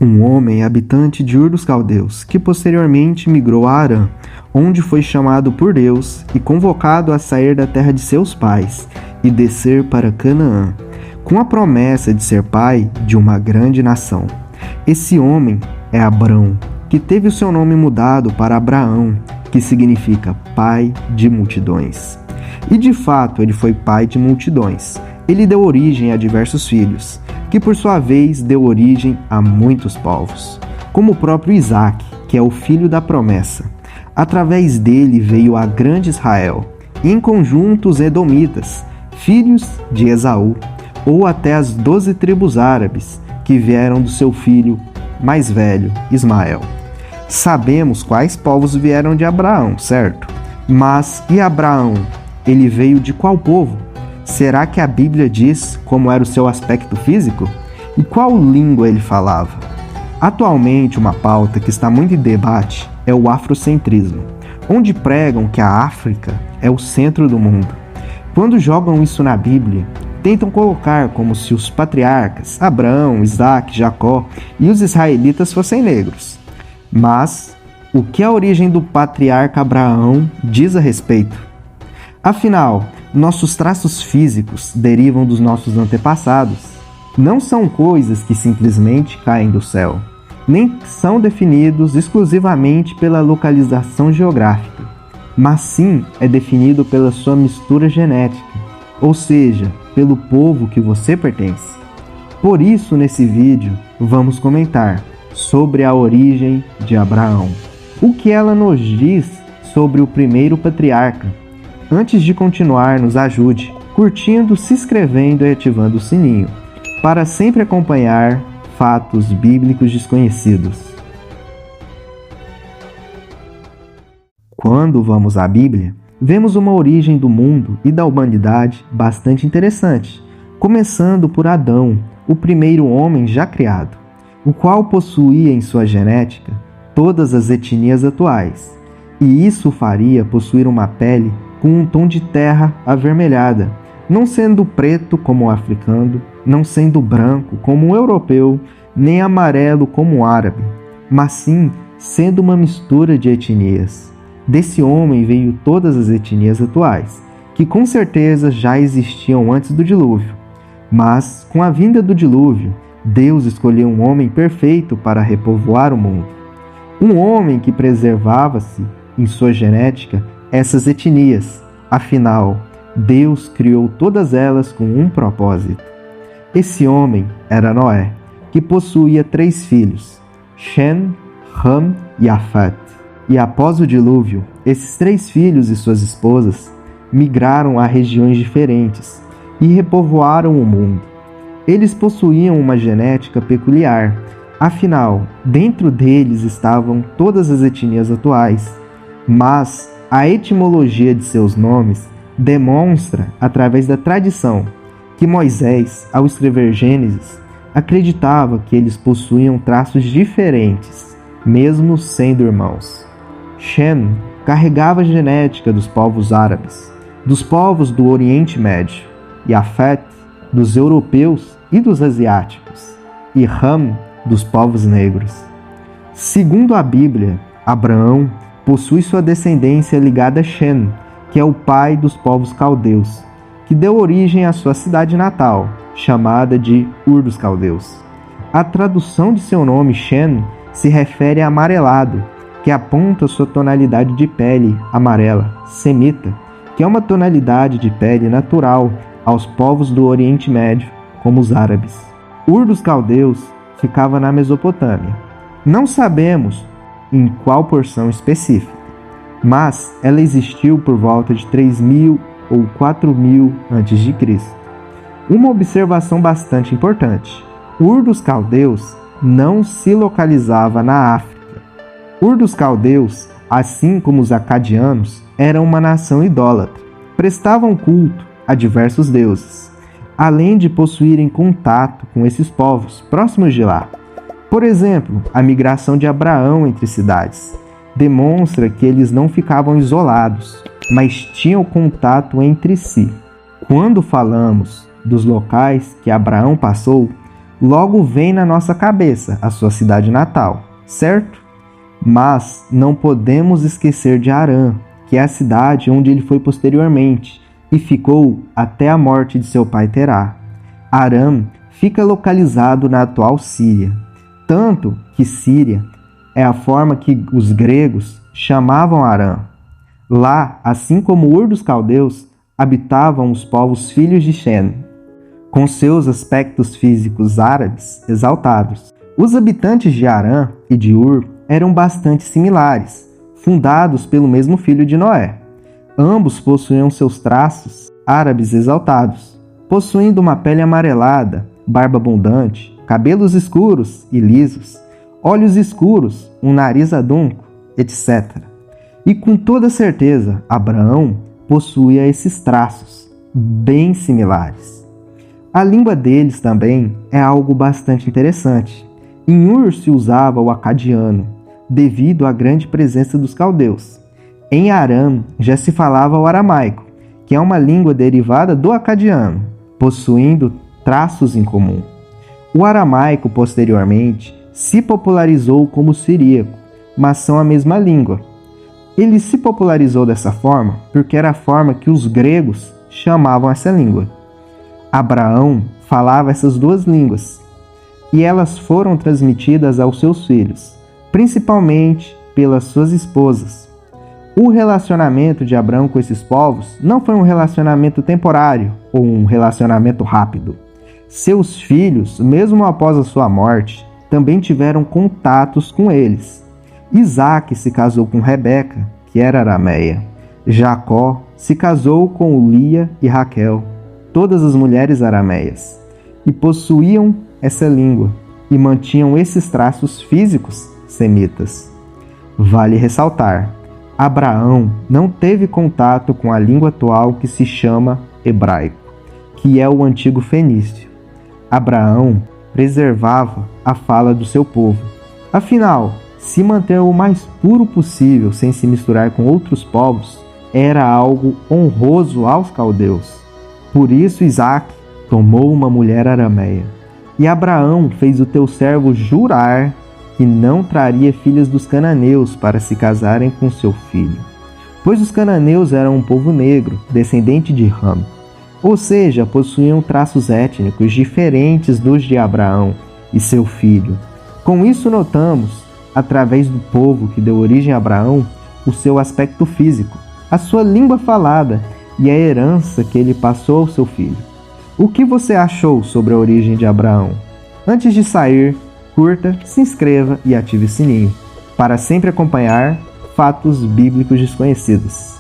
Um homem habitante de Ur dos Caldeus, que posteriormente migrou a Harã, onde foi chamado por Deus e convocado a sair da terra de seus pais e descer para Canaã, com a promessa de ser pai de uma grande nação. Esse homem é Abrão, que teve o seu nome mudado para Abraão, que significa pai de multidões. E de fato ele foi pai de multidões. Ele deu origem a diversos filhos, que por sua vez deu origem a muitos povos, como o próprio Isaque, que é o filho da promessa. Através dele veio a grande Israel, e em conjunto os Edomitas, filhos de Esaú, ou até as 12 tribos árabes, que vieram do seu filho mais velho, Ismael. Sabemos quais povos vieram de Abraão, certo? Mas e Abraão? Ele veio de qual povo? Será que a Bíblia diz como era o seu aspecto físico? E qual língua ele falava? Atualmente, uma pauta que está muito em debate é o afrocentrismo, onde pregam que a África é o centro do mundo. Quando jogam isso na Bíblia, tentam colocar como se os patriarcas, Abraão, Isaque, Jacó e os israelitas fossem negros. Mas o que a origem do patriarca Abraão diz a respeito? Afinal, nossos traços físicos derivam dos nossos antepassados. Não são coisas que simplesmente caem do céu, nem são definidos exclusivamente pela localização geográfica, mas sim é definido pela sua mistura genética, ou seja, pelo povo que você pertence. Por isso, nesse vídeo, vamos comentar sobre a origem de Abraão. O que ela nos diz sobre o primeiro patriarca. Antes de continuar, nos ajude curtindo, se inscrevendo e ativando o sininho, para sempre acompanhar fatos bíblicos desconhecidos. Quando vamos à Bíblia, vemos uma origem do mundo e da humanidade bastante interessante, começando por Adão, o primeiro homem já criado, o qual possuía em sua genética todas as etnias atuais, e isso o faria possuir uma pele com um tom de terra avermelhada, não sendo preto como o africano, não sendo branco como o europeu, nem amarelo como o árabe, mas sim sendo uma mistura de etnias. Desse homem veio todas as etnias atuais, que com certeza já existiam antes do dilúvio. Mas, com a vinda do dilúvio, Deus escolheu um homem perfeito para repovoar o mundo. Um homem que preservava-se, em sua genética, essas etnias. Afinal, Deus criou todas elas com um propósito. Esse homem era Noé, que possuía 3 filhos, Shem, Ham e Jafet. E após o dilúvio, esses 3 filhos e suas esposas migraram a regiões diferentes e repovoaram o mundo. Eles possuíam uma genética peculiar, afinal, dentro deles estavam todas as etnias atuais, mas a etimologia de seus nomes demonstra, através da tradição, que Moisés, ao escrever Gênesis, acreditava que eles possuíam traços diferentes, mesmo sendo irmãos. Shem carregava a genética dos povos árabes, dos povos do Oriente Médio, e Jafet dos europeus e dos asiáticos, e Ham dos povos negros. Segundo a Bíblia, Abraão possui sua descendência ligada a Shem, que é o pai dos povos caldeus, que deu origem à sua cidade natal, chamada de Ur dos Caldeus. A tradução de seu nome, Shem, se refere a amarelado, que aponta sua tonalidade de pele amarela, semita, que é uma tonalidade de pele natural aos povos do Oriente Médio, como os árabes. Ur dos Caldeus ficava na Mesopotâmia. Não sabemos em qual porção específica, mas ela existiu por volta de 3.000 ou 4.000 a.C. Uma observação bastante importante: Ur dos Caldeus não se localizava na África. Ur dos Caldeus, assim como os acadianos, eram uma nação idólatra. Prestavam culto a diversos deuses, além de possuírem contato com esses povos próximos de lá. Por exemplo, a migração de Abraão entre cidades demonstra que eles não ficavam isolados, mas tinham contato entre si. Quando falamos dos locais que Abraão passou, Logo vem na nossa cabeça a sua cidade natal, certo? Mas não podemos esquecer de Harã, que é a cidade onde ele foi posteriormente e ficou até a morte de seu pai Terá. Harã fica localizado na atual Síria, tanto que Síria é a forma que os gregos chamavam Harã. Lá, assim como Ur dos Caldeus, habitavam os povos filhos de Shem, com seus aspectos físicos árabes exaltados. Os habitantes de Harã e de Ur eram bastante similares, fundados pelo mesmo filho de Noé. Ambos possuíam seus traços árabes exaltados, possuindo uma pele amarelada, barba abundante, cabelos escuros e lisos, olhos escuros, um nariz adunco, etc. E com toda certeza, Abraão possuía esses traços, bem similares. A língua deles também é algo bastante interessante. Em Ur se usava o acadiano, devido à grande presença dos caldeus. Em Harã já se falava o aramaico, que é uma língua derivada do acadiano, possuindo traços em comum. O aramaico, posteriormente, se popularizou como o siríaco, mas são a mesma língua. Ele se popularizou dessa forma porque era a forma que os gregos chamavam essa língua. Abraão falava essas duas línguas, e elas foram transmitidas aos seus filhos, principalmente pelas suas esposas. O relacionamento de Abraão com esses povos não foi um relacionamento temporário ou um relacionamento rápido. Seus filhos, mesmo após a sua morte, também tiveram contatos com eles. Isaac se casou com Rebeca, que era arameia. Jacó se casou com Lia e Raquel, todas as mulheres arameias, e possuíam essa língua e mantinham esses traços físicos semitas. Vale ressaltar, Abraão não teve contato com a língua atual que se chama hebraico, que é o antigo fenício. Abraão preservava a fala do seu povo. Afinal, se manter o mais puro possível sem se misturar com outros povos era algo honroso aos caldeus. Por isso Isaac tomou uma mulher arameia. E Abraão fez o teu servo jurar que não traria filhas dos cananeus para se casarem com seu filho. Pois os cananeus eram um povo negro, descendente de Ham. Ou seja, possuíam traços étnicos diferentes dos de Abraão e seu filho. Com isso notamos, através do povo que deu origem a Abraão, o seu aspecto físico, a sua língua falada e a herança que ele passou ao seu filho. O que você achou sobre a origem de Abraão? Antes de sair, curta, se inscreva e ative o sininho para sempre acompanhar fatos bíblicos desconhecidos.